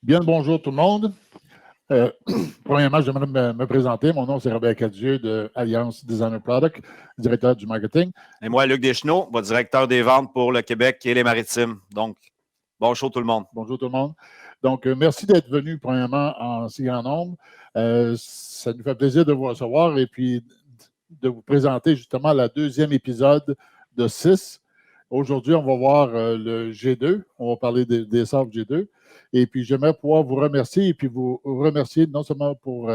Bien le bonjour tout le monde. Premièrement, j'aimerais me présenter. Mon nom, c'est Robert Cadieux de Alliance Designer Product, directeur du marketing. Et moi, Luc Deschenaux, votre directeur des ventes pour le Québec et les Maritimes. Donc, bonjour tout le monde. Bonjour tout le monde. Donc, merci d'être venu, premièrement, en si grand nombre. Ça nous fait plaisir de vous recevoir et puis de vous présenter justement le deuxième épisode de 6. Aujourd'hui, on va voir le G2. On va parler des sabres G2. Et puis, j'aimerais pouvoir vous remercier et puis vous remercier non seulement pour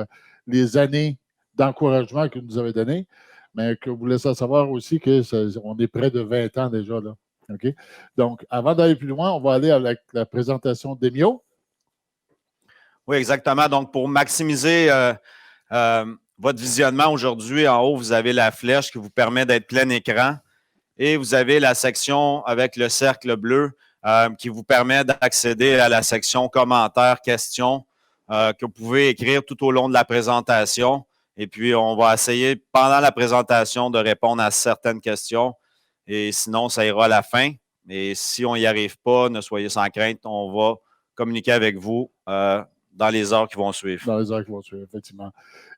les années d'encouragement que vous nous avez données, mais que vous laissez savoir aussi qu'on est près de 20 ans déjà. Là. Okay? Donc, avant d'aller plus loin, on va aller avec la présentation d'Emio. Oui, exactement. Donc, pour maximiser votre visionnement aujourd'hui, en haut, vous avez la flèche qui vous permet d'être plein écran. Et vous avez la section avec le cercle bleu qui vous permet d'accéder à la section commentaires, questions que vous pouvez écrire tout au long de la présentation. Et puis, on va essayer pendant la présentation de répondre à certaines questions. Et sinon, ça ira à la fin. Et si on n'y arrive pas, ne soyez sans crainte, on va communiquer avec vous dans les heures qui vont suivre. Dans les heures qui vont suivre, effectivement.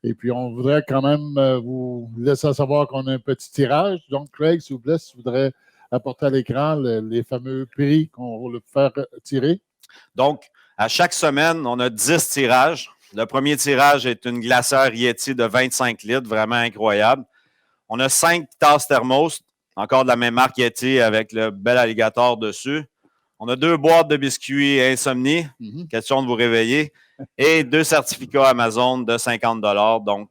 Et puis, on voudrait quand même vous laisser savoir qu'on a un petit tirage. Donc, Craig, s'il vous plaît, si vous voudrez apporter à l'écran les fameux prix qu'on va le faire tirer. Donc, à chaque semaine, on a 10 tirages. Le premier tirage est une glacière Yeti de 25 litres, vraiment incroyable. On a 5 tasses thermos, encore de la même marque Yeti avec le bel alligator dessus. On a 2 boîtes de biscuits Insomnie, question de vous réveiller, et 2 certificats Amazon de 50 $. Donc,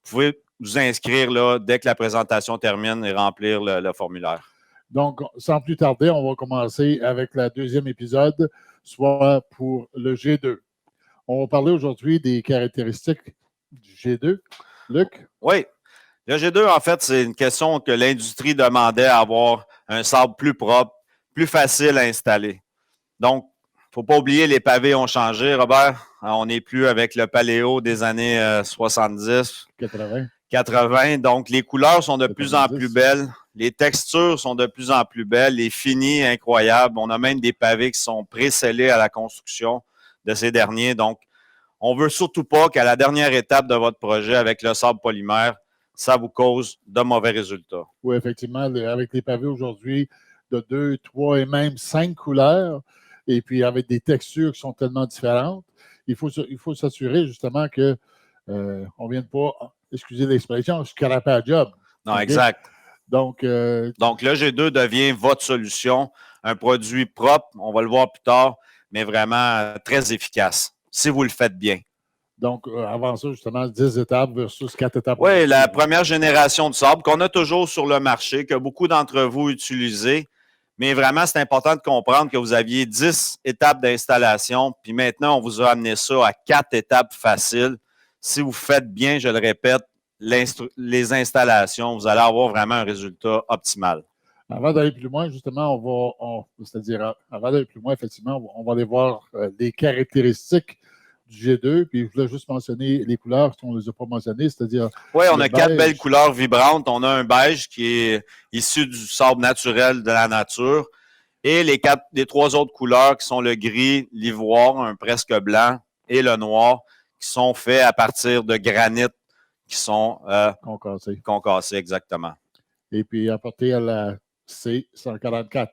vous pouvez vous inscrire là, dès que la présentation termine et remplir le formulaire. Donc, sans plus tarder, on va commencer avec le deuxième épisode, soit pour le G2. On va parler aujourd'hui des caractéristiques du G2. Luc? Oui. Le G2, en fait, c'est une question que l'industrie demandait à avoir un sable plus propre, plus facile à installer. Donc, il ne faut pas oublier, les pavés ont changé, Robert. On n'est plus avec le paléo des années 70, 80. Donc, les couleurs sont de 90. Plus en plus belles. Les textures sont de plus en plus belles. Les finis incroyables. On a même des pavés qui sont pré-scellés à la construction de ces derniers. Donc, on ne veut surtout pas qu'à la dernière étape de votre projet avec le sable polymère, ça vous cause de mauvais résultats. Oui, effectivement, avec les pavés aujourd'hui de 2, 3 et même 5 couleurs, et puis avec des textures qui sont tellement différentes, il faut s'assurer justement que on ne vienne pas, excusez l'expression, scraper à job. Non, okay? Exact. Donc, le G2 devient votre solution, un produit propre, on va le voir plus tard, mais vraiment très efficace, si vous le faites bien. Donc, avant ça, justement, 10 étapes versus 4 étapes. Oui, la première génération de sable qu'on a toujours sur le marché, que beaucoup d'entre vous utilisez. Mais vraiment, c'est important de comprendre que vous aviez 10 étapes d'installation, puis maintenant, on vous a amené ça à 4 étapes faciles. Si vous faites bien, je le répète, les installations, vous allez avoir vraiment un résultat optimal. Avant d'aller plus loin, justement, c'est-à-dire, avant d'aller plus loin, effectivement, on va aller voir les caractéristiques du G2, puis je voulais juste mentionner les couleurs qu'on ne les a pas mentionnées, c'est-à-dire... Oui, on a 4 belles couleurs vibrantes. On a un beige qui est issu du sable naturel de la nature et les 3 autres couleurs qui sont le gris, l'ivoire, un presque blanc, et le noir, qui sont faits à partir de granit qui sont concassés, exactement. Et puis apporté à la C144.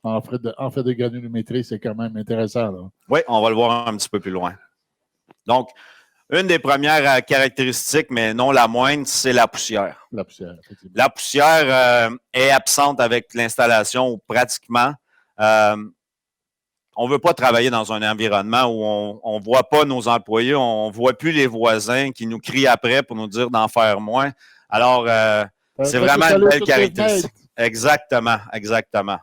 En fait de granulométrie, c'est quand même intéressant. Là. Oui, on va le voir un petit peu plus loin. Donc, une des premières caractéristiques, mais non la moindre, c'est la poussière. La poussière, effectivement. La poussière est absente avec l'installation ou pratiquement. On ne veut pas travailler dans un environnement où on ne voit pas nos employés, on ne voit plus les voisins qui nous crient après pour nous dire d'en faire moins. Alors, c'est vraiment une belle caractéristique. Exactement, exactement.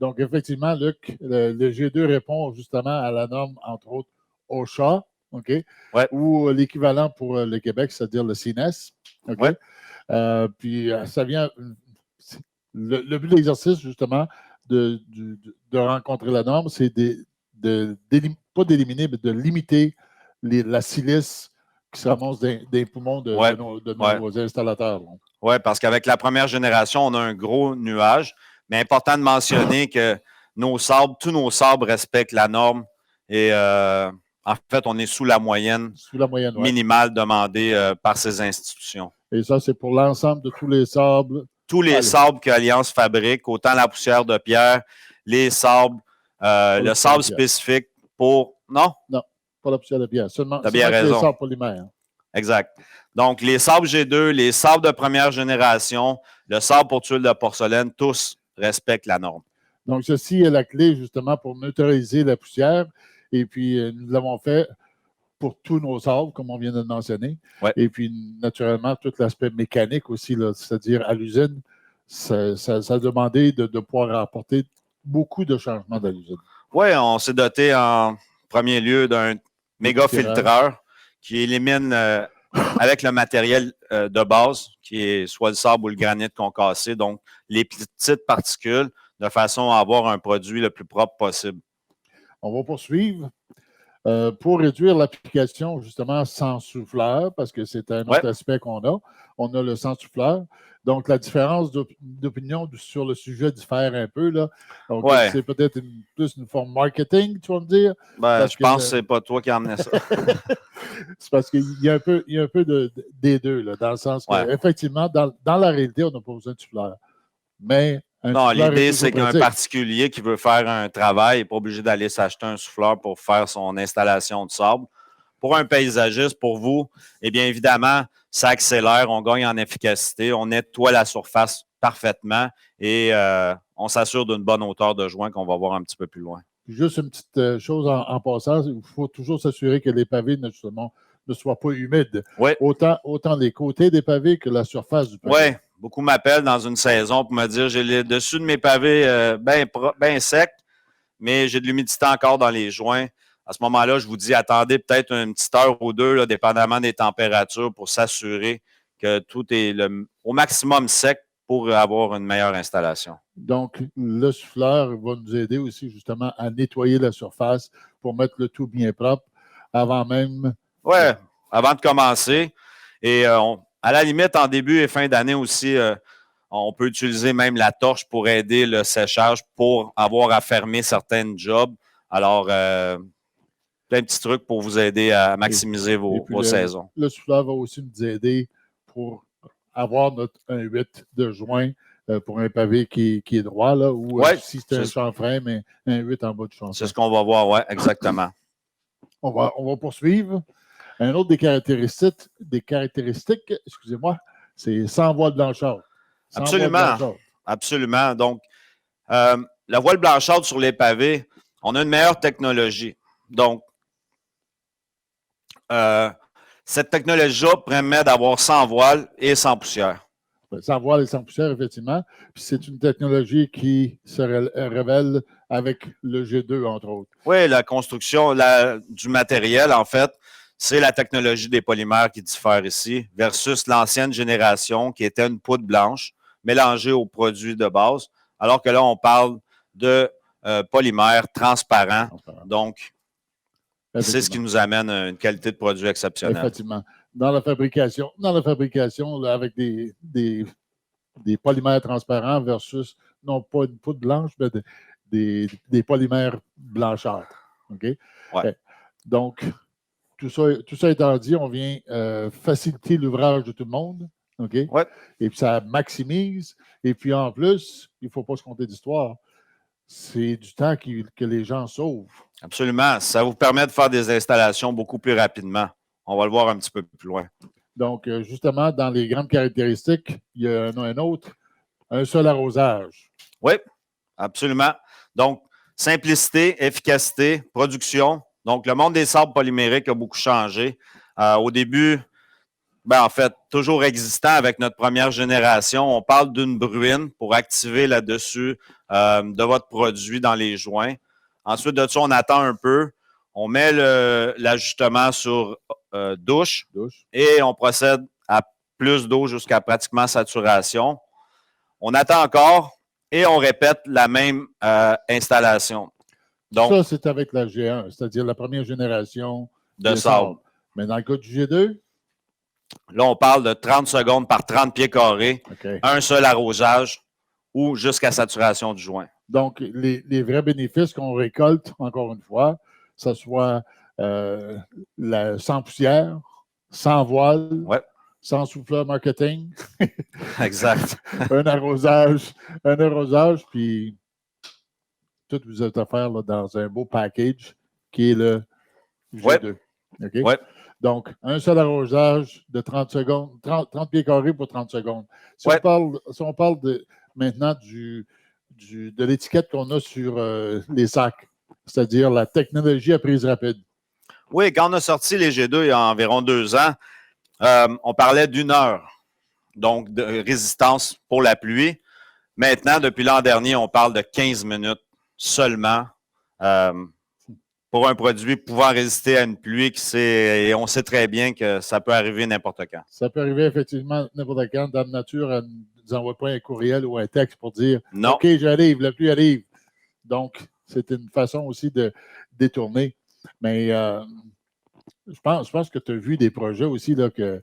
Donc, effectivement, Luc, le G2 répond justement à la norme, entre autres, OSHA, OK? Ouais. Ou l'équivalent pour le Québec, c'est-à-dire le CINES. OK? Ouais. Puis, ça vient... Le but de l'exercice, justement, de rencontrer la norme, c'est pas d'éliminer, mais de limiter la silice qui se ramasse des poumons de nos installateurs. Oui, parce qu'avec la première génération, on a un gros nuage, mais important de mentionner que tous nos sabres respectent la norme et En fait, on est sous la moyenne minimale demandée par ces institutions. Et ça, c'est pour l'ensemble de tous les sables? Tous les sables qu'Alliance fabrique, autant la poussière de pierre, les sables, le sable spécifique pour... Non? Non, pas la poussière de pierre. Seulement bien raison. Les sables polymères. Exact. Donc, les sables G2, les sables de première génération, le sable pour tuiles de porcelaine, tous respectent la norme. Donc, ceci est la clé, justement, pour neutraliser la poussière. Et puis, nous l'avons fait pour tous nos sables, comme on vient de le mentionner. Ouais. Et puis, naturellement, tout l'aspect mécanique aussi, c'est-à-dire à l'usine, ça a demandé de pouvoir apporter beaucoup de changements à l'usine. Oui, on s'est doté en premier lieu d'un méga filtreur qui élimine avec le matériel de base, qui est soit le sable ou le granit concassé, donc les petites particules, de façon à avoir un produit le plus propre possible. On va poursuivre. Pour réduire l'application, justement, sans souffleur, parce que c'est un autre aspect qu'on a. On a le sans souffleur. Donc, la différence d'opinion sur le sujet diffère un peu. Là. Donc, c'est peut-être plus une forme marketing, tu vas me dire. Je pense que c'est pas toi qui as amené ça. C'est parce qu'il y a un peu des deux, là, dans le sens qu'effectivement, dans la réalité, on n'a pas besoin de souffleur. Mais non, l'idée, c'est qu'un particulier qui veut faire un travail n'est pas obligé d'aller s'acheter un souffleur pour faire son installation de sable. Pour un paysagiste, pour vous, eh bien évidemment, ça accélère, on gagne en efficacité, on nettoie la surface parfaitement et on s'assure d'une bonne hauteur de joint qu'on va voir un petit peu plus loin. Juste une petite chose en passant, il faut toujours s'assurer que les pavés ne soient pas humides. Oui. Autant les côtés des pavés que la surface du pavé. Oui. Beaucoup m'appellent dans une saison pour me dire j'ai le dessus de mes pavés bien secs, mais j'ai de l'humidité encore dans les joints. À ce moment-là, je vous dis attendez peut-être une petite heure ou deux, là, dépendamment des températures, pour s'assurer que tout est au maximum sec pour avoir une meilleure installation. Donc, le souffleur va nous aider aussi justement à nettoyer la surface pour mettre le tout bien propre avant même. Oui, avant de commencer. Et à la limite, en début et fin d'année aussi, on peut utiliser même la torche pour aider le séchage pour avoir à fermer certaines jobs. Alors, plein de petits trucs pour vous aider à maximiser vos saisons. Le souffleur va aussi nous aider pour avoir un 8 de joint pour un pavé qui est droit, là, ou si c'est un chanfrein, mais un 8 en bas du chanfrein. C'est ce qu'on va voir, oui, exactement. On va poursuivre. Un autre des caractéristiques, excusez-moi, c'est sans voile blanchâtre. Absolument. Absolument. Donc, la voile blanchâtre sur les pavés, on a une meilleure technologie. Donc, cette technologie-là permet d'avoir sans voile et sans poussière. Sans voile et sans poussière, effectivement. Puis c'est une technologie qui se révèle avec le G2, entre autres. Oui, la construction du matériel, en fait, c'est la technologie des polymères qui diffère ici versus l'ancienne génération qui était une poudre blanche mélangée aux produits de base, alors que là, on parle de polymères transparents. Donc, c'est ce qui nous amène à une qualité de produit exceptionnelle. Effectivement. Dans la fabrication là, avec des polymères transparents versus, non pas une poudre blanche, mais des polymères blanchâtres. OK? Ouais. Donc, tout ça étant dit, on vient faciliter l'ouvrage de tout le monde. OK? Ouais. Et puis, ça maximise. Et puis, en plus, il ne faut pas se compter d'histoire. C'est du temps que les gens sauvent. Absolument. Ça vous permet de faire des installations beaucoup plus rapidement. On va le voir un petit peu plus loin. Donc, justement, dans les grandes caractéristiques, il y a un autre, un seul arrosage. Oui, absolument. Donc, simplicité, efficacité, production. Donc, le monde des sables polymériques a beaucoup changé. Au début, en fait, toujours existant avec notre première génération, on parle d'une bruine pour activer là-dessus de votre produit dans les joints. Ensuite de ça, on attend un peu. On met l'ajustement sur douche et on procède à plus d'eau jusqu'à pratiquement saturation. On attend encore et on répète la même installation. Donc, ça, c'est avec la G1, c'est-à-dire la première génération de sable. Mais dans le cas du G2? Là, on parle de 30 secondes par 30 pieds carrés, un seul arrosage ou jusqu'à saturation du joint. Donc, les vrais bénéfices qu'on récolte, encore une fois, que ce soit sans poussière, sans voile, Ouais. sans souffleur marketing. Exact. un arrosage, puis tout vous êtes offert là, dans un beau package qui est le G2. Ouais. Okay? Ouais. Donc, un seul arrosage de 30 secondes, 30 pieds carrés pour 30 secondes. Si Ouais. on parle maintenant de l'étiquette qu'on a sur les sacs, c'est-à-dire la technologie à prise rapide. Oui, quand on a sorti les G2 il y a environ 2 ans, on parlait d'1 heure, donc de résistance pour la pluie. Maintenant, depuis l'an dernier, on parle de 15 minutes seulement pour un produit pouvant résister à une pluie et on sait très bien que ça peut arriver n'importe quand. Ça peut arriver effectivement n'importe quand. Dame Nature, elle ne nous envoie pas un courriel ou un texte pour dire non. OK, j'arrive, la pluie arrive. Donc, c'est une façon aussi de détourner. Mais je pense que tu as vu des projets aussi là, que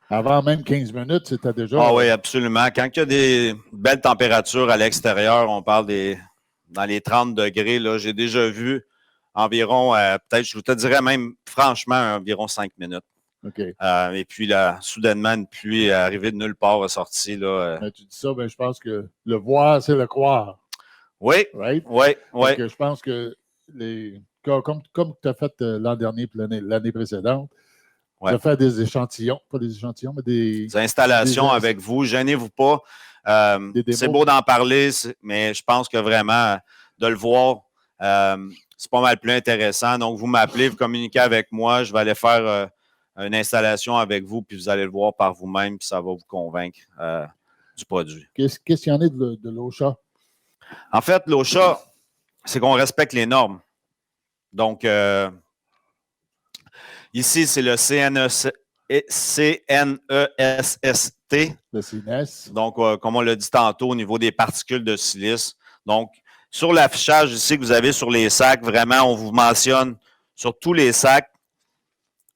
avant même 15 minutes, c'était déjà. Ah oui, absolument. Quand il y a des belles températures à l'extérieur, on parle dans les 30 degrés, là, j'ai déjà vu environ, peut-être, je vous te dirais même franchement, environ 5 minutes. Okay. Et puis là, soudainement, une pluie arrivée de nulle part ressortie. Mais tu dis ça, ben, je pense que le voir, c'est le croire. Oui, right? oui, oui. Je pense que comme tu as fait l'an dernier et l'année précédente, tu as fait des échantillons, pas des échantillons, mais des installations avec vous. Gênez-vous pas. C'est beau d'en parler, mais je pense que vraiment, de le voir, c'est pas mal plus intéressant. Donc, vous m'appelez, vous communiquez avec moi. Je vais aller faire une installation avec vous, puis vous allez le voir par vous-même, puis ça va vous convaincre du produit. Qu'est-ce qu'il y en a de l'OSHA? En fait, l'OSHA, c'est qu'on respecte les normes. Donc, ici, c'est le CNESST. Le CNES. Donc, comme on l'a dit tantôt, au niveau des particules de silice. Donc, sur l'affichage ici que vous avez sur les sacs, vraiment, on vous mentionne sur tous les sacs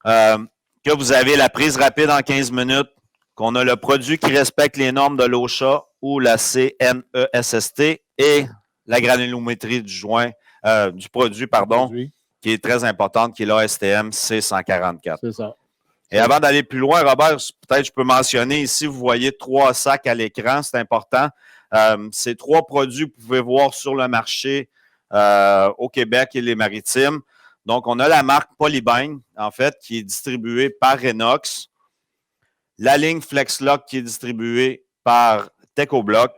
que vous avez la prise rapide en 15 minutes, qu'on a le produit qui respecte les normes de l'OSHA ou la CNESST et la granulométrie du produit, qui est très importante, qui est l'ASTM C144. C'est ça. Et avant d'aller plus loin, Robert, peut-être je peux mentionner ici, vous voyez 3 sacs à l'écran, c'est important. Ces 3 produits, vous pouvez voir sur le marché au Québec et les Maritimes. Donc, on a la marque Polybind, en fait, qui est distribuée par Renox. La ligne FlexLock qui est distribuée par TechoBlock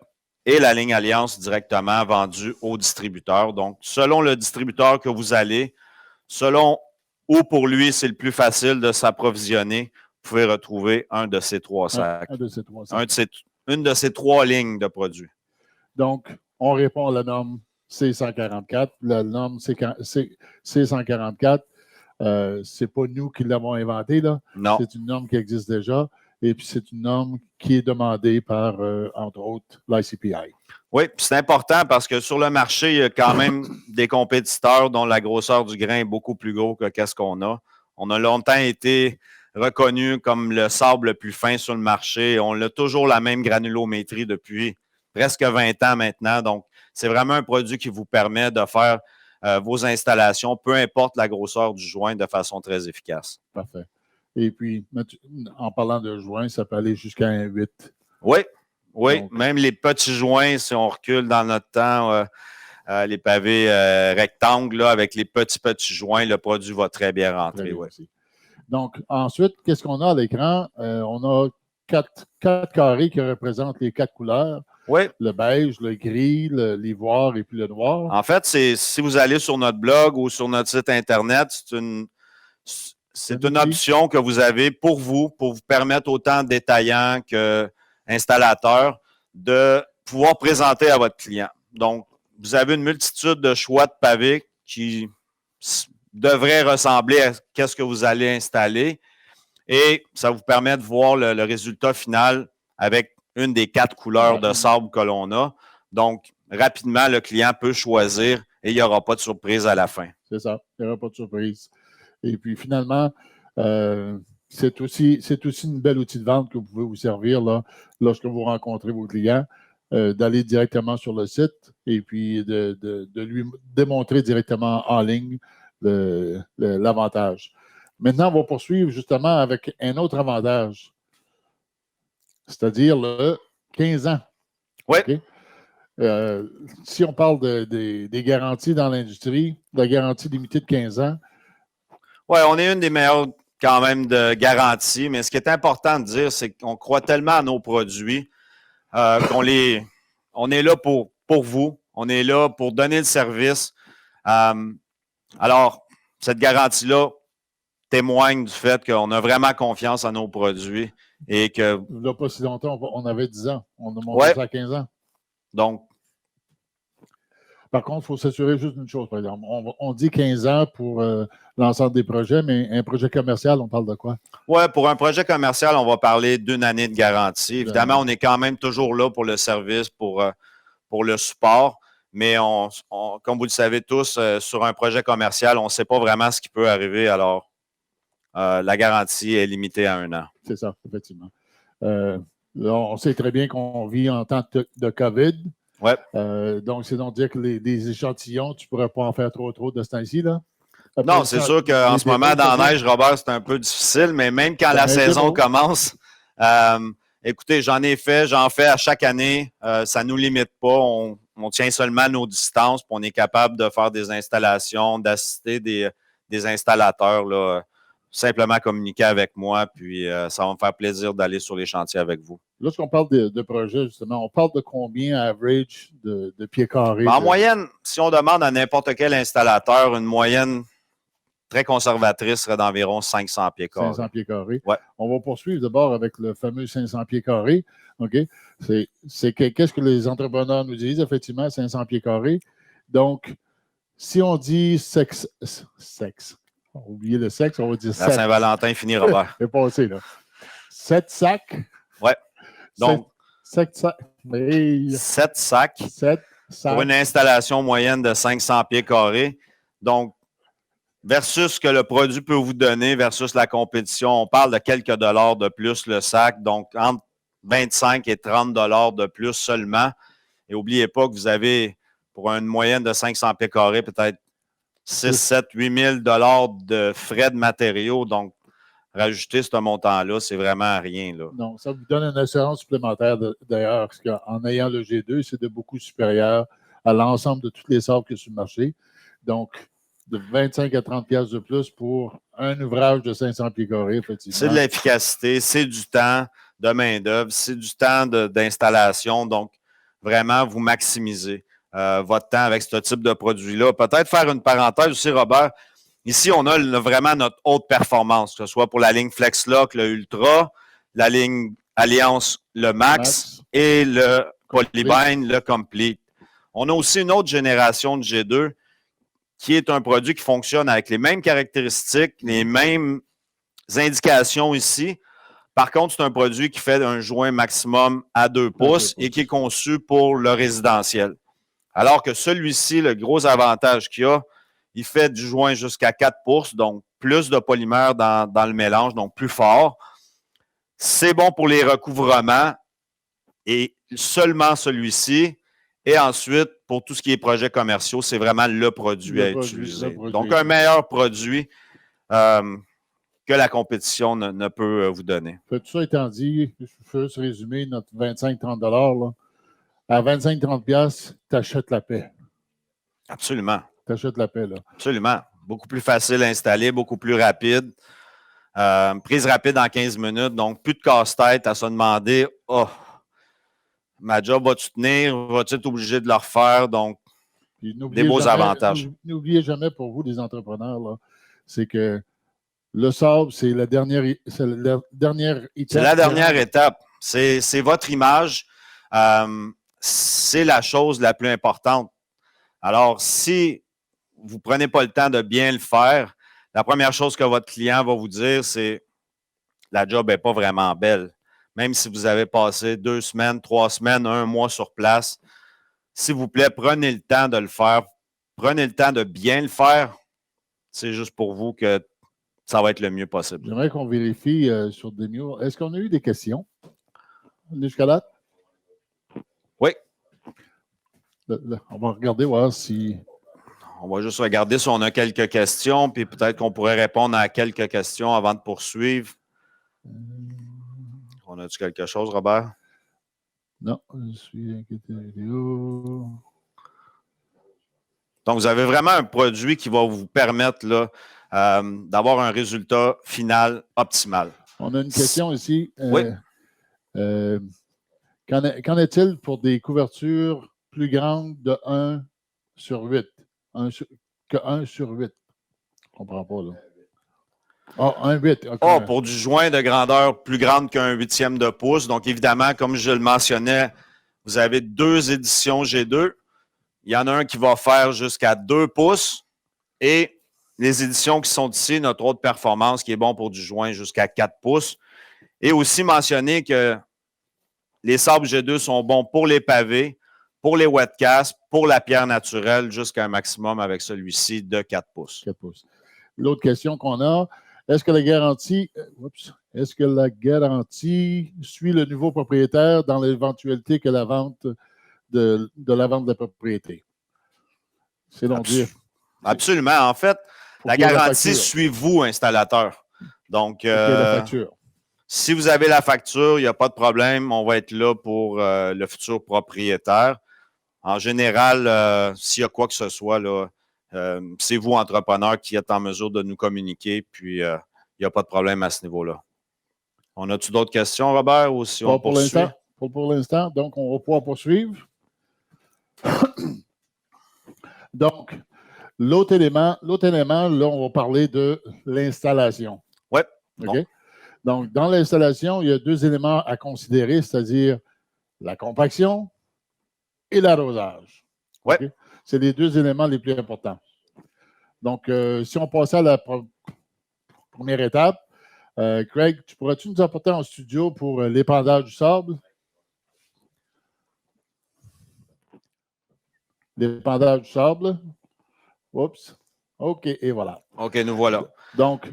et la ligne Alliance directement vendue au distributeur. Donc, selon le distributeur que vous allez, selon où pour lui c'est le plus facile de s'approvisionner, vous pouvez retrouver un de ces 3 sacs. Une de ces 3 lignes de produits. Donc, on répond à la norme C144. La norme C144, c'est pas nous qui l'avons inventée, là. Non. C'est une norme qui existe déjà. Et puis, c'est une norme qui est demandée par, entre autres, l'ICPI. Oui, puis c'est important parce que sur le marché, il y a quand même des compétiteurs dont la grosseur du grain est beaucoup plus gros que qu'est-ce qu'on a. On a longtemps été reconnu comme le sable le plus fin sur le marché. On a toujours la même granulométrie depuis presque 20 ans maintenant. Donc, c'est vraiment un produit qui vous permet de faire vos installations, peu importe la grosseur du joint, de façon très efficace. Parfait. Et puis, en parlant de joints, ça peut aller jusqu'à un 8. Oui, oui. Donc, même les petits joints, si on recule dans notre temps, les pavés rectangles, là, avec les petits joints, le produit va très bien rentrer. Ouais. Donc, ensuite, qu'est-ce qu'on a à l'écran? On a 4 carrés qui représentent les 4 couleurs. Oui. Le beige, le gris, l'ivoire et puis le noir. En fait, si vous allez sur notre blog ou sur notre site Internet, c'est une option que vous avez pour vous permettre autant détaillant qu'installateur de pouvoir présenter à votre client. Donc, vous avez une multitude de choix de pavés qui devraient ressembler à ce que vous allez installer et ça vous permet de voir le résultat final avec une des 4 couleurs de sable que l'on a. Donc, rapidement, le client peut choisir et il n'y aura pas de surprise à la fin. C'est ça, il n'y aura pas de surprise. Et puis, finalement, c'est aussi une belle outil de vente que vous pouvez vous servir là, lorsque vous rencontrez vos clients, d'aller directement sur le site et puis de lui démontrer directement en ligne l'avantage. Maintenant, on va poursuivre justement avec un autre avantage, c'est-à-dire le 15 ans. Oui. Okay? Si on parle des garanties dans l'industrie, la garantie limitée de 15 ans. Oui, on est une des meilleures quand même de garanties, mais ce qui est important de dire, c'est qu'on croit tellement à nos produits on est là pour vous, on est là pour donner le service. Alors, cette garantie-là témoigne du fait qu'on a vraiment confiance en nos produits et que. Il n'y a pas si longtemps, on avait 10 ans, on a monté ça à 15 ans. Donc. Par contre, il faut s'assurer juste d'une chose, par exemple. On dit 15 ans pour l'ensemble des projets, mais un projet commercial, on parle de quoi? Oui, pour un projet commercial, on va parler d'1 année de garantie. Évidemment, on est quand même toujours là pour le service, pour le support, mais comme vous le savez tous, sur un projet commercial, on ne sait pas vraiment ce qui peut arriver. Alors, la garantie est limitée à 1 an. C'est ça, effectivement. Là, on sait très bien qu'on vit en temps de COVID. Ouais. Donc, c'est donc dire que les échantillons, tu ne pourrais pas en faire trop de ce temps-ci, là? Non, c'est sûr qu'en ce moment, dans la neige, Robert, c'est un peu difficile, mais même quand la saison commence, écoutez, j'en fais à chaque année. Ça ne nous limite pas. On tient seulement nos distances, puis on est capable de faire des installations, d'assister des installateurs, là, simplement communiquer avec moi, puis ça va me faire plaisir d'aller sur les chantiers avec vous. Lorsqu'on parle de projet, justement, on parle de combien average de pieds carrés? En moyenne, si on demande à n'importe quel installateur, une moyenne très conservatrice serait d'environ 500 pieds carrés. 500 pieds carrés. Ouais. On va poursuivre d'abord avec le fameux 500 pieds carrés. OK? Qu'est-ce que les entrepreneurs nous disent, effectivement, 500 pieds carrés. Donc, si on dit sexe, on va oublier le sexe, on va dire 7. La Saint-Valentin finit, Robert. C'est passé, là. 7 sacs. Oui. Donc, 7 sacs. 7 sacs. 7 sacs. Pour une installation moyenne de 500 pieds carrés. Donc, versus ce que le produit peut vous donner versus la compétition, on parle de quelques dollars de plus le sac. Donc, entre 25 et 30 dollars de plus seulement. Et n'oubliez pas que vous avez, pour une moyenne de 500 pieds carrés, peut-être 6, 7, 8 000 dollars de frais de matériaux. Donc, rajouter ce montant-là, c'est vraiment rien. Là. Non, ça vous donne une assurance supplémentaire d'ailleurs, parce qu'en ayant le G2, c'est de beaucoup supérieur à l'ensemble de toutes les sables que sur le marché. Donc, de 25 à 30 piastres de plus pour un ouvrage de 500 pieds carrés, effectivement. C'est de l'efficacité, c'est du temps de main-d'œuvre, c'est du temps d'installation. Donc, vraiment, vous maximisez votre temps avec ce type de produit-là. Peut-être faire une parenthèse aussi, Robert. Ici, on a vraiment notre haute performance, que ce soit pour la ligne FlexLock, le Ultra, la ligne Alliance, le Max et le Polybind, le Complete. On a aussi une autre génération de G2 qui est un produit qui fonctionne avec les mêmes caractéristiques, les mêmes indications ici. Par contre, c'est un produit qui fait un joint maximum à 2 pouces et qui est conçu pour le résidentiel. Alors que celui-ci, le gros avantage qu'il a, il fait du joint jusqu'à 4 pouces, donc plus de polymère dans le mélange, donc plus fort. C'est bon pour les recouvrements et seulement celui-ci. Et ensuite, pour tout ce qui est projets commerciaux, c'est vraiment le produit à utiliser. Donc, un meilleur produit que la compétition ne peut vous donner. Tout ça étant dit, je veux juste résumer notre 25-30 $. À 25-30 $, tu achètes la paix. Absolument. Tu achètes la paix, là. Absolument. Beaucoup plus facile à installer, beaucoup plus rapide. Prise rapide en 15 minutes, donc plus de casse-tête à se demander « Oh, ma job va-tu tenir? Va-tu être obligé de le refaire? » Donc, des beaux avantages. N'oubliez jamais pour vous, les entrepreneurs, là, c'est que le sable, c'est la dernière étape. C'est la dernière étape. C'est votre image. C'est la chose la plus importante. Alors, si vous ne prenez pas le temps de bien le faire, la première chose que votre client va vous dire, c'est la job n'est pas vraiment belle. Même si vous avez passé 2 semaines, 3 semaines, 1 mois sur place, s'il vous plaît, prenez le temps de le faire. Prenez le temps de bien le faire. C'est juste pour vous que ça va être le mieux possible. J'aimerais qu'on vérifie sur Demio. Est-ce qu'on a eu des questions jusqu'à là? Oui. On va regarder, voir si... On va juste regarder si on a quelques questions, puis peut-être qu'on pourrait répondre à quelques questions avant de poursuivre. On a-tu quelque chose, Robert? Non, je suis inquiété vidéo. Donc, vous avez vraiment un produit qui va vous permettre là, d'avoir un résultat final optimal. On a une question ici. Oui. Qu'en est-il pour des couvertures plus grandes de 1 sur 8? Que 1 sur 8. Je ne comprends pas, là. Ah, 1,8. Okay. Pour du joint de grandeur plus grande qu'un 8e de pouce. Donc, évidemment, comme je le mentionnais, vous avez 2 éditions G2. Il y en a un qui va faire jusqu'à 2 pouces. Et les éditions qui sont ici, notre autre performance qui est bon pour du joint jusqu'à 4 pouces. Et aussi mentionner que les sables G2 sont bons pour les pavés, pour les wetcasts, pour la pierre naturelle, jusqu'à un maximum avec celui-ci de 4 pouces. 4 pouces. L'autre question qu'on a, est-ce que la garantie suit le nouveau propriétaire dans l'éventualité que la vente de la vente de la propriété? C'est long dire. Absolument. En fait, la garantie suit vous, installateur. Donc, la facture. Si vous avez la facture, il n'y a pas de problème. On va être là pour le futur propriétaire. En général, s'il y a quoi que ce soit, là, c'est vous, entrepreneur, qui êtes en mesure de nous communiquer. Puis, il n'y a pas de problème à ce niveau-là. On a-tu d'autres questions, Robert, ou si on poursuit? Pour l'instant, donc on va pouvoir poursuivre. Donc, l'autre élément, là, on va parler de l'installation. Oui. OK? Donc, dans l'installation, il y a 2 éléments à considérer, c'est-à-dire la compaction et l'arrosage. Oui. Okay? C'est les 2 éléments les plus importants. Donc, si on passait à la première étape, Craig, pourrais-tu nous apporter en studio pour l'épandage du sable? L'épandage du sable. Oups. OK, et voilà. OK, nous voilà. Donc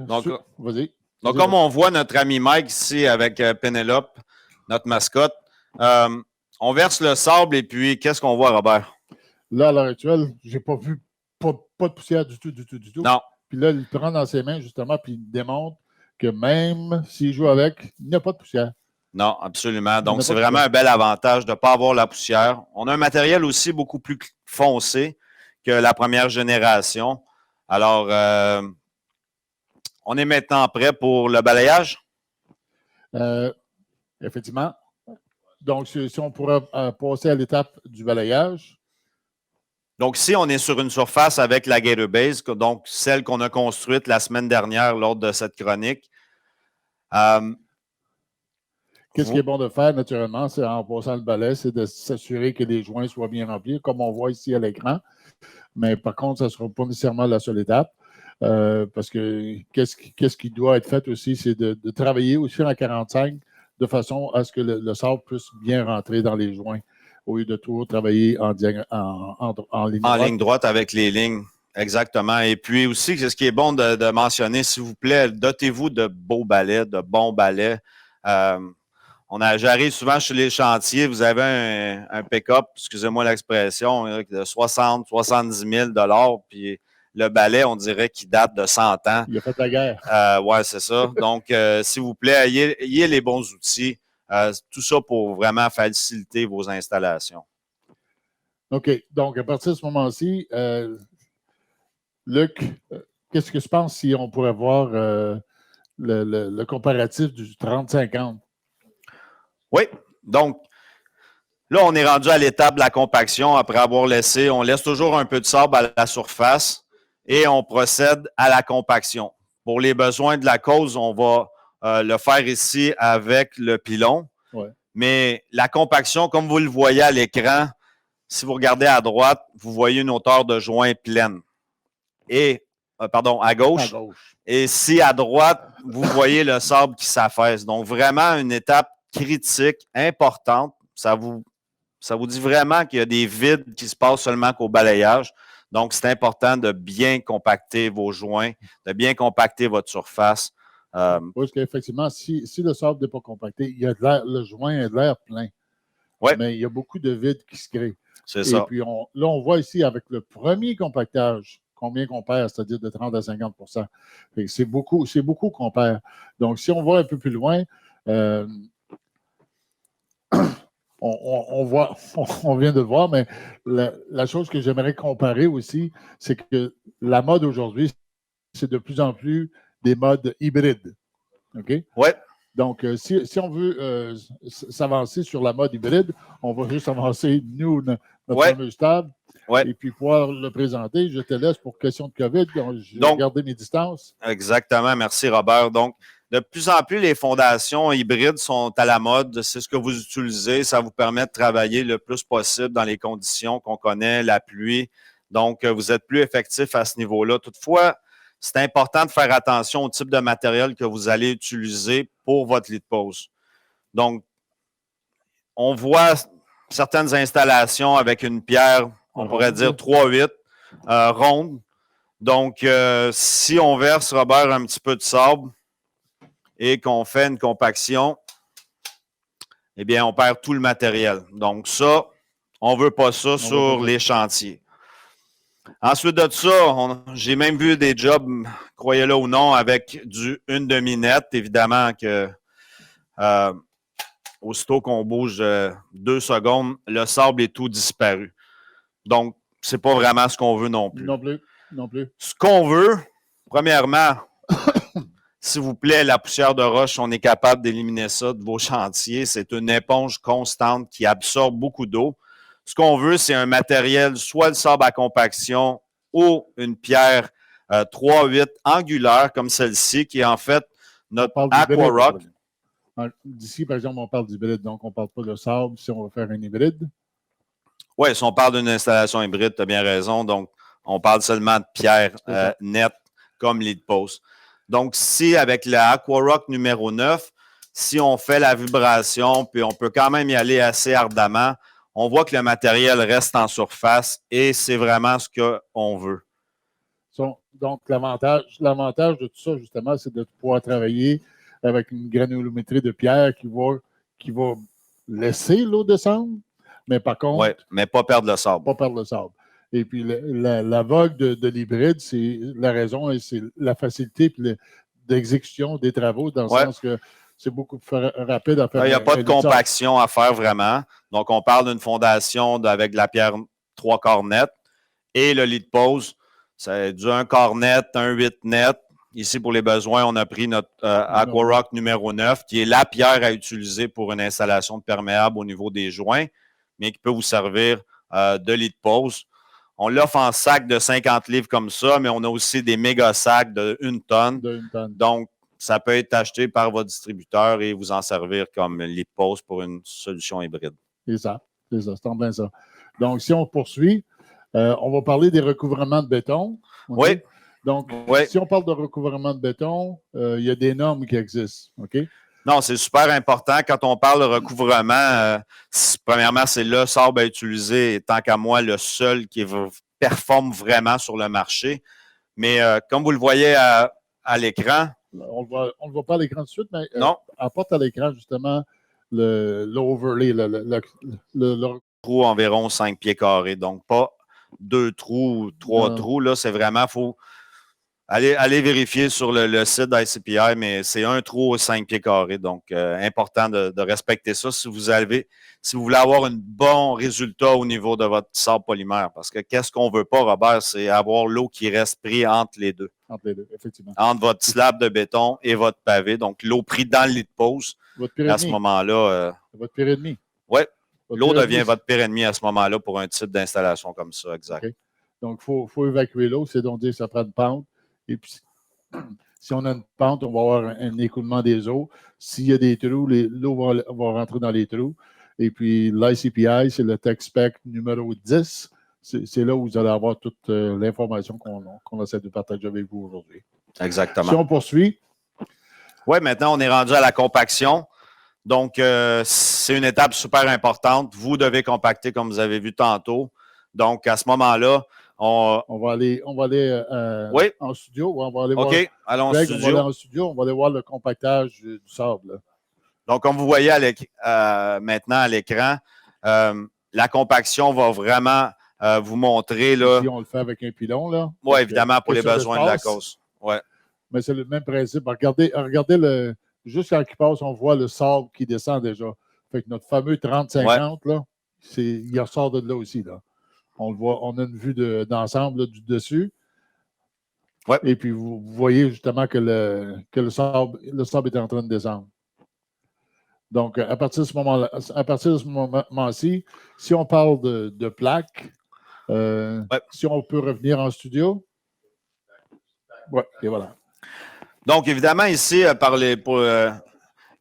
vas-y. Donc, comme on voit notre ami Mike ici avec Pénélope, notre mascotte, on verse le sable et puis qu'est-ce qu'on voit, Robert? Là, à l'heure actuelle, je n'ai pas vu pas de poussière du tout. Non. Puis là, il le prend dans ses mains, justement, puis il démontre que même s'il joue avec, il n'y a pas de poussière. Non, absolument. Donc, c'est vraiment un bel avantage de ne pas avoir la poussière. On a un matériel aussi beaucoup plus foncé que la première génération. Alors, on est maintenant prêt pour le balayage? Effectivement. Donc, si on pourrait passer à l'étape du balayage. Donc, ici, on est sur une surface avec la Gator Base, donc celle qu'on a construite la semaine dernière lors de cette chronique. Qu'est-ce qui est bon de faire, naturellement, c'est en passant le balai, c'est de s'assurer que les joints soient bien remplis, comme on voit ici à l'écran. Mais par contre, ça ne sera pas nécessairement la seule étape. Parce que qu'est-ce qui doit être fait aussi, c'est de travailler aussi en 45 de façon à ce que le sable puisse bien rentrer dans les joints, au lieu de toujours travailler en ligne droite. En ligne droite avec les lignes, exactement. Et puis aussi, ce qui est bon de mentionner, s'il vous plaît, dotez-vous de beaux balais, de bons balais. J'arrive souvent chez les chantiers, vous avez un pick-up, excusez-moi l'expression, de 60, 70 000 $, puis le balai, on dirait qu'il date de 100 ans. Il a fait la guerre. Oui, c'est ça. Donc, s'il vous plaît, ayez les bons outils. Tout ça pour vraiment faciliter vos installations. OK. Donc, à partir de ce moment-ci, Luc, qu'est-ce que tu penses si on pourrait voir le comparatif du 30-50? Oui. Donc, là, on est rendu à l'étape de la compaction après avoir laissé. On laisse toujours un peu de sable à la surface et on procède à la compaction. Pour les besoins de la cause, on va le faire ici avec le pilon. Ouais. Mais la compaction, comme vous le voyez à l'écran, si vous regardez à droite, vous voyez une hauteur de joint pleine. Et, à gauche. À gauche. Et si à droite, vous voyez le sable qui s'affaisse. Donc, vraiment une étape critique, importante. Ça vous dit vraiment qu'il y a des vides qui se passent seulement qu'au balayage. Donc, c'est important de bien compacter vos joints, de bien compacter votre surface. Parce qu'effectivement, si le sable n'est pas compacté, il y a le joint a de l'air plein. Ouais. mais il y a beaucoup de vide qui se crée. C'est ça. Et puis, là, on voit ici avec le premier compactage, combien qu'on perd, c'est-à-dire de 30 à 50 %. C'est beaucoup qu'on perd. Donc, si on va un peu plus loin, on vient de le voir, mais la chose que j'aimerais comparer aussi, c'est que la mode aujourd'hui, c'est de plus en plus des modes hybrides. OK? Oui. Donc, si on veut s'avancer sur la mode hybride, on va juste avancer, nous, notre fameuse table, et puis pouvoir le présenter. Je te laisse pour question de COVID. Donc, j'ai gardé mes distances. Exactement. Merci, Robert. Donc, de plus en plus, les fondations hybrides sont à la mode. C'est ce que vous utilisez. Ça vous permet de travailler le plus possible dans les conditions qu'on connaît, la pluie. Donc, vous êtes plus effectif à ce niveau-là. Toutefois, c'est important de faire attention au type de matériel que vous allez utiliser pour votre lit de pose. Donc, on voit certaines installations avec une pierre, on pourrait dire 3-8, ronde. Donc, si on verse, Robert, un petit peu de sable et qu'on fait une compaction, eh bien, on perd tout le matériel. Donc, ça, on ne veut pas ça sur les chantiers. Ensuite de ça, j'ai même vu des jobs, croyez-le ou non, avec une demi-nette. Évidemment que aussitôt qu'on bouge 2 secondes, le sable est tout disparu. Donc, ce n'est pas vraiment ce qu'on veut non plus. Non plus. Ce qu'on veut, premièrement, s'il vous plaît, la poussière de roche, on est capable d'éliminer ça de vos chantiers. C'est une éponge constante qui absorbe beaucoup d'eau. Ce qu'on veut, c'est un matériel, soit le sable à compaction ou une pierre 3-8 angulaire comme celle-ci, qui est en fait notre Aquarock. D'ici, par exemple, on parle d'hybride, donc on ne parle pas de sable si on va faire un hybride. Oui, si on parle d'une installation hybride, tu as bien raison. Donc, on parle seulement de pierre nette comme lit de pose. Donc, si avec le Aquarock numéro 9, si on fait la vibration, puis on peut quand même y aller assez ardemment, on voit que le matériel reste en surface et c'est vraiment ce qu'on veut. Donc, l'avantage de tout ça, justement, c'est de pouvoir travailler avec une granulométrie de pierre qui va laisser l'eau descendre, mais par contre... Oui, mais pas perdre le sable. Pas perdre le sable. Et puis, la vogue de l'hybride, c'est la raison, et c'est la facilité d'exécution des travaux, dans le sens que c'est beaucoup plus rapide à faire. Il n'y a pas de compaction à faire vraiment. Donc, on parle d'une fondation avec de la pierre 3 quarts net et le lit de pose, c'est du 1 quart net, un 8 net. Ici, pour les besoins, on a pris notre Aquarock numéro 9, qui est la pierre à utiliser pour une installation de perméable au niveau des joints, mais qui peut vous servir de lit de pose. On l'offre en sac de 50 livres comme ça, mais on a aussi des méga sacs de 1 tonne. Donc, ça peut être acheté par votre distributeur et vous en servir comme lit de pose pour une solution hybride. C'est ça, c'est en plein ça. Donc, si on poursuit, on va parler des recouvrements de béton. Okay? Oui. Donc, si on parle de recouvrement de béton, il y a des normes qui existent. OK? Non, c'est super important. Quand on parle de recouvrement, premièrement, c'est le sable à utiliser, tant qu'à moi, le seul qui performe vraiment sur le marché. Mais comme vous le voyez à l'écran. On ne le voit pas à l'écran tout de suite, mais apporte à l'écran justement l'overlay, le trou environ 5 pieds carrés. Donc, pas 2 trous ou 3 trous. Là, c'est vraiment, il faut aller vérifier sur le site d'ICPI, mais c'est 1 trou aux 5 pieds carrés. Donc, important de respecter ça si vous voulez avoir un bon résultat au niveau de votre sable polymère. Parce que qu'est-ce qu'on ne veut pas, Robert, c'est avoir l'eau qui reste prise entre les deux. Entre les deux, effectivement. Entre votre slab de béton et votre pavé. Donc, l'eau prise dans le lit de pose. À ce moment-là. Votre pire ennemi. Oui. L'eau devient votre pire ennemi à ce moment-là pour un type d'installation comme ça, exact. Okay. Donc, il faut évacuer l'eau, c'est donc dire que ça prend une pente. Et puis, si on a une pente, on va avoir un écoulement des eaux. S'il y a des trous, l'eau va rentrer dans les trous. Et puis, l'ICPI, c'est le Tech Spec numéro 10. C'est là où vous allez avoir toute l'information qu'on essaie de partager avec vous aujourd'hui. Exactement. Si on poursuit. Oui, maintenant, on est rendu à la compaction. Donc, c'est une étape super importante. Vous devez compacter, comme vous avez vu tantôt. Donc, à ce moment-là, on va aller en studio. On va aller voir. OK, allons en studio. On va aller en studio. On va aller voir le compactage du sable. Là. Donc, comme vous voyez maintenant à l'écran, la compaction va vraiment vous montrer. Là, si on le fait avec un pilon, là. Oui, évidemment, pour les besoins de la cause. Ouais. Mais c'est le même principe. Regardez juste quand il passe, on voit le sable qui descend déjà. Fait que notre fameux 30-50, là, il ressort de là aussi. Là. On le voit, on a une vue d'ensemble du dessus. Ouais. Et puis, vous voyez justement que le sable est en train de descendre. Donc, à partir de ce moment-ci, si on parle de plaques, si on peut revenir en studio. Oui, et voilà. Donc, évidemment, ici,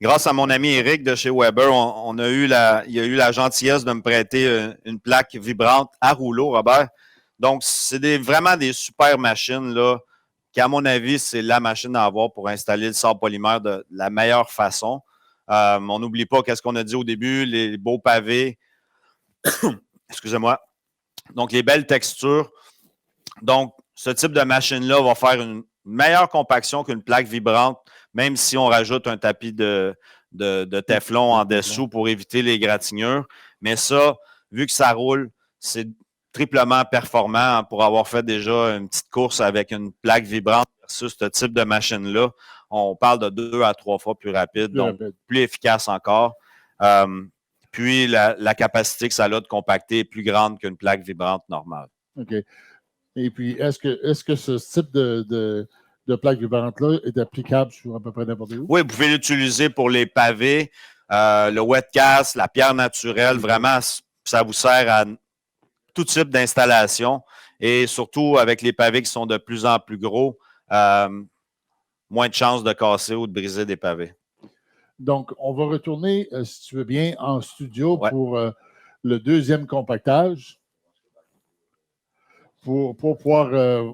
grâce à mon ami Eric de chez Weber, il a eu la gentillesse de me prêter une plaque vibrante à rouleau, Robert. Donc, c'est vraiment des super machines, là, qui, à mon avis, c'est la machine à avoir pour installer le sable polymère de la meilleure façon. On n'oublie pas qu'est-ce qu'on a dit au début, les beaux pavés. Excusez-moi. Donc, les belles textures. Donc, ce type de machine-là va faire une meilleure compaction qu'une plaque vibrante, même si on rajoute un tapis de Teflon en dessous pour éviter les égratignures. Mais ça, vu que ça roule, c'est triplement performant pour avoir fait déjà une petite course avec une plaque vibrante versus ce type de machine-là. On parle de 2 à 3 fois plus rapide, donc plus efficace encore. Puis, la capacité que ça a de compacter est plus grande qu'une plaque vibrante normale. OK. Et puis, est-ce que ce type de plaque vibrante-là est applicable sur à peu près n'importe où? Oui, vous pouvez l'utiliser pour les pavés, le wet cast, la pierre naturelle. Vraiment, ça vous sert à tout type d'installation. Et surtout, avec les pavés qui sont de plus en plus gros, moins de chances de casser ou de briser des pavés. Donc, on va retourner, si tu veux bien, en studio pour le deuxième compactage. Pour pouvoir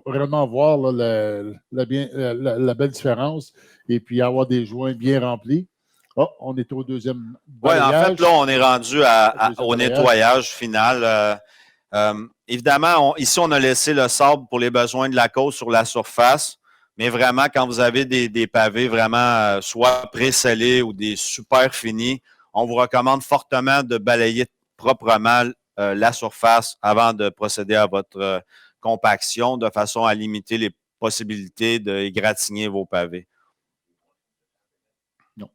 vraiment voir là, la belle différence et puis avoir des joints bien remplis. Oh, on est au deuxième balayage. Oui, en fait, là, on est rendu au nettoyage final. Évidemment, ici, on a laissé le sable pour les besoins de la cause sur la surface, mais vraiment, quand vous avez des pavés vraiment soit pré-scellés ou des super finis, on vous recommande fortement de balayer proprement la surface avant de procéder à votre compaction de façon à limiter les possibilités d'égratigner vos pavés. Non.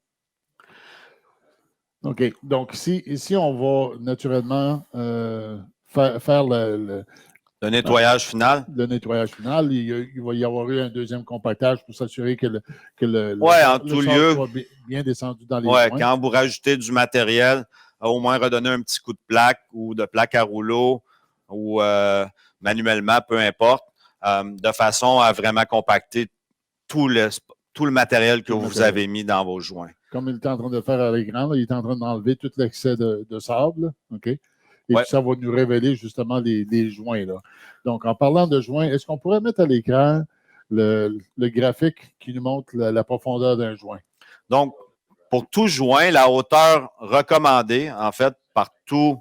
OK. Donc, ici, on va naturellement faire le nettoyage final. Le nettoyage final. Il va y avoir eu un deuxième compactage pour s'assurer que le sol soit bien descendu dans les joints. Oui, quand vous rajoutez du matériel, au moins redonner un petit coup de plaque ou de plaque à rouleau ou manuellement, peu importe, de façon à vraiment compacter tout le matériel que vous avez mis dans vos joints. Comme il est en train de faire à l'écran, il est en train d'enlever tout l'excès de sable. OK? Et puis, ça va nous révéler justement les joints. Là. Donc, en parlant de joints, est-ce qu'on pourrait mettre à l'écran le graphique qui nous montre la profondeur d'un joint? Donc, pour tout joint, la hauteur recommandée, en fait, par toute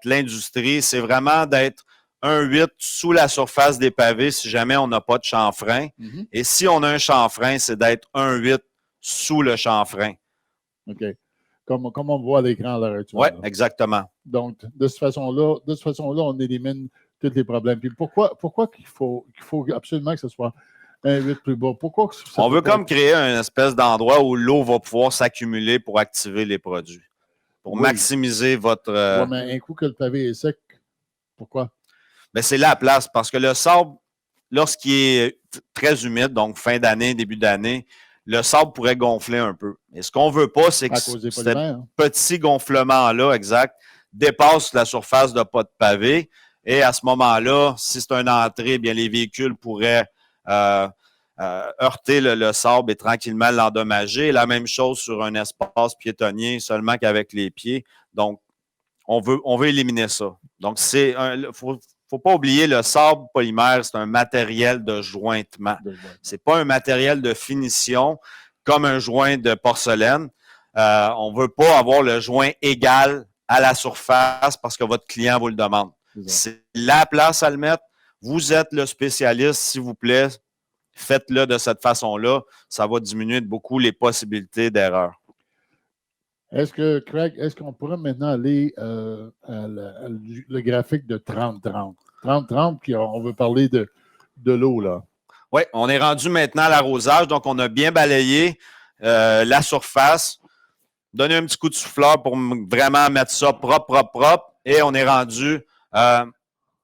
l'industrie, c'est vraiment d'être 1,8 sous la surface des pavés si jamais on n'a pas de chanfrein. Mm-hmm. Et si on a un chanfrein, c'est d'être 1,8 sous le chanfrein. OK. Comme on voit à l'écran à l'heure actuelle. Oui, exactement. Donc, de cette façon-là, on élimine tous les problèmes. Puis pourquoi qu'il faut absolument que ce soit 1,8 plus bas? Pourquoi on veut comme créer une espèce d'endroit où l'eau va pouvoir s'accumuler pour activer les produits, pour maximiser votre... Oui, mais un coup que le pavé est sec, pourquoi? Bien, c'est la place, parce que le sable, lorsqu'il est très humide, donc fin d'année, début d'année, le sable pourrait gonfler un peu. Et ce qu'on ne veut pas, c'est que ce petit gonflement-là, exact, dépasse la surface de pas de pavé. Et à ce moment-là, si c'est une entrée, bien les véhicules pourraient heurter le sable et tranquillement l'endommager. La même chose sur un espace piétonnier, seulement qu'avec les pieds. Donc, on veut éliminer ça. Donc, faut pas oublier, le sable polymère, c'est un matériel de jointement. C'est pas un matériel de finition comme un joint de porcelaine. On veut pas avoir le joint égal à la surface parce que votre client vous le demande. C'est la place à le mettre. Vous êtes le spécialiste, s'il vous plaît. Faites-le de cette façon-là. Ça va diminuer de beaucoup les possibilités d'erreur. Craig, est-ce qu'on pourrait maintenant aller le graphique de 30-30? 30-30, puis on veut parler de l'eau, là. Oui, on est rendu maintenant à l'arrosage, donc on a bien balayé la surface, donné un petit coup de souffleur pour vraiment mettre ça propre, et on est rendu à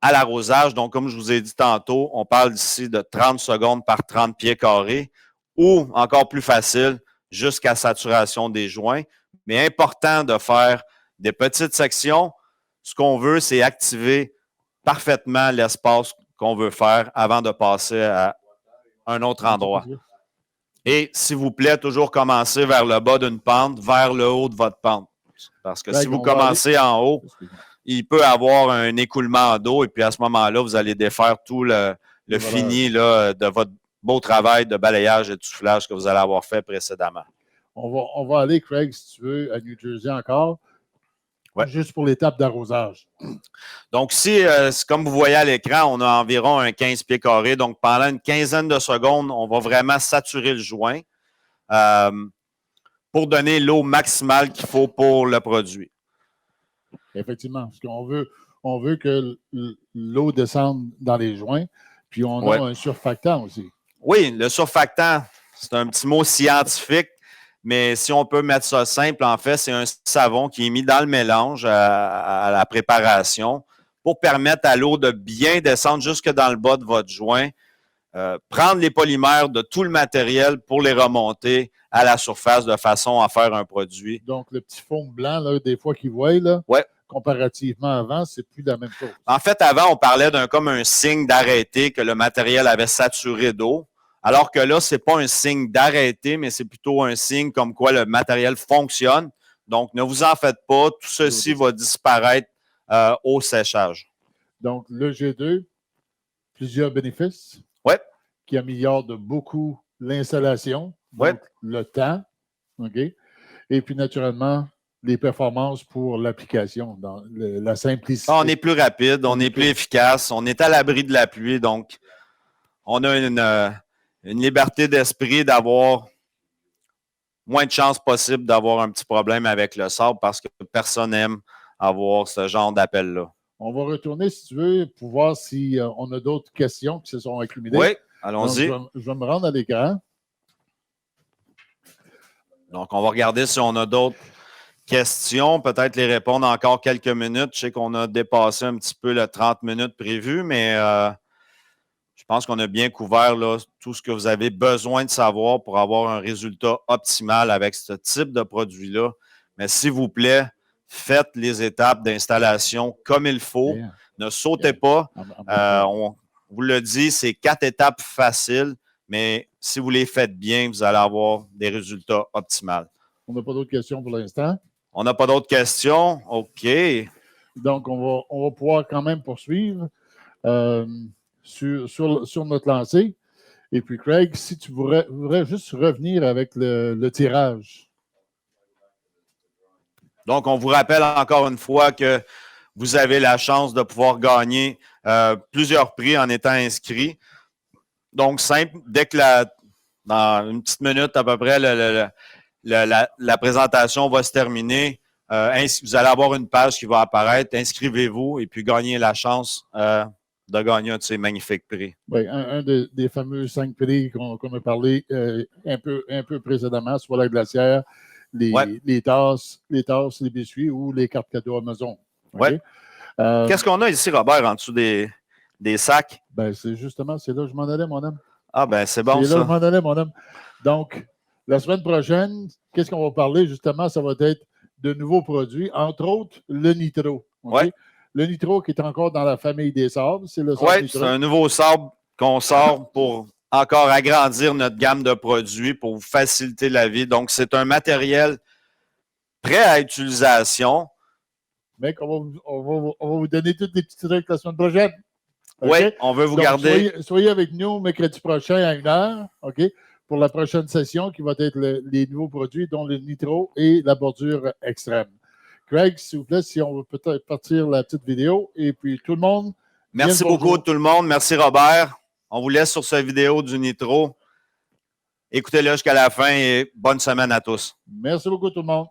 l'arrosage. Donc, comme je vous ai dit tantôt, on parle ici de 30 secondes par 30 pieds carrés, ou encore plus facile, jusqu'à saturation des joints. Mais important de faire des petites sections. Ce qu'on veut, c'est activer parfaitement l'espace qu'on veut faire avant de passer à un autre endroit. Et s'il vous plaît, toujours commencer vers le bas d'une pente, vers le haut de votre pente. Parce que si vous commencez en haut, il peut y avoir un écoulement d'eau et puis à ce moment-là, vous allez défaire tout le fini là, de votre beau travail de balayage et de soufflage que vous allez avoir fait précédemment. On va aller, Craig, si tu veux, à New Jersey encore. Ouais. Juste pour l'étape d'arrosage. Donc, comme vous voyez à l'écran, on a environ un 15 pieds carrés. Donc, pendant une quinzaine de secondes, on va vraiment saturer le joint pour donner l'eau maximale qu'il faut pour le produit. Effectivement, parce qu'on veut que l'eau descende dans les joints, puis on a un surfactant aussi. Oui, le surfactant, c'est un petit mot scientifique. Mais si on peut mettre ça simple, en fait, c'est un savon qui est mis dans le mélange à la préparation pour permettre à l'eau de bien descendre jusque dans le bas de votre joint, prendre les polymères de tout le matériel pour les remonter à la surface de façon à faire un produit. Donc, le petit fond blanc, là, des fois qu'ils voient, là, comparativement avant, c'est plus la même chose. En fait, avant, on parlait comme un signe d'arrêter que le matériel avait saturé d'eau. Alors que là, ce n'est pas un signe d'arrêter, mais c'est plutôt un signe comme quoi le matériel fonctionne. Donc, ne vous en faites pas. Tout ceci va disparaître au séchage. Donc, le G2, plusieurs bénéfices. Oui. Qui améliorent de beaucoup l'installation, donc le temps. OK? Et puis, naturellement, les performances pour l'application, dans la simplicité. On est plus rapide, on est plus efficace, on est à l'abri de la pluie. Donc, on a une liberté d'esprit d'avoir moins de chances possible d'avoir un petit problème avec le sable parce que personne n'aime avoir ce genre d'appel-là. On va retourner, si tu veux, pour voir si on a d'autres questions qui se sont accumulées. Oui, allons-y. Je vais me rendre à l'écran. Donc, on va regarder si on a d'autres questions, peut-être les répondre encore quelques minutes. Je sais qu'on a dépassé un petit peu le 30 minutes prévu, mais je pense qu'on a bien couvert là, tout ce que vous avez besoin de savoir pour avoir un résultat optimal avec ce type de produit-là. Mais s'il vous plaît, faites les étapes d'installation comme il faut. Ne sautez pas. On vous le dit, c'est 4 étapes faciles, mais si vous les faites bien, vous allez avoir des résultats optimaux. On n'a pas d'autres questions pour l'instant. On n'a pas d'autres questions? OK. Donc, on va pouvoir quand même poursuivre. Sur notre lancée. Et puis, Craig, si tu voudrais juste revenir avec le tirage. Donc, on vous rappelle encore une fois que vous avez la chance de pouvoir gagner plusieurs prix en étant inscrit. Donc, simple, dès que dans une petite minute à peu près, la présentation va se terminer, vous allez avoir une page qui va apparaître. Inscrivez-vous et puis gagnez la chance de gagner un de ces magnifiques prix. Oui, un des fameux 5 prix qu'on a parlé un peu précédemment sur la glacière, les tasses, les biscuits ou les cartes cadeaux Amazon. Okay? Oui. Qu'est-ce qu'on a ici, Robert, en dessous des sacs? Ben, c'est justement, c'est là que je m'en allais, mon homme. Ah, ben, c'est bon, ça. C'est là que je m'en allais, mon homme. Donc, la semaine prochaine, qu'est-ce qu'on va parler, justement? Ça va être de nouveaux produits, entre autres, le nitro. Okay? Oui. Le nitro qui est encore dans la famille des sabres, c'est le sable nitro. C'est un nouveau sable qu'on sort pour encore agrandir notre gamme de produits pour vous faciliter la vie. Donc, c'est un matériel prêt à utilisation. Mec, on va vous donner tous les petits trucs la semaine prochaine. Okay? Oui, on veut vous garder. Soyez avec nous mercredi prochain à 1h, OK, pour la prochaine session qui va être les nouveaux produits, dont le nitro et la bordure extrême. Craig, s'il vous plaît, si on veut peut-être partir la petite vidéo. Et puis, tout le monde. Merci beaucoup, tout le monde. Merci, Robert. On vous laisse sur cette vidéo du nitro. Écoutez-le jusqu'à la fin et bonne semaine à tous. Merci beaucoup, tout le monde.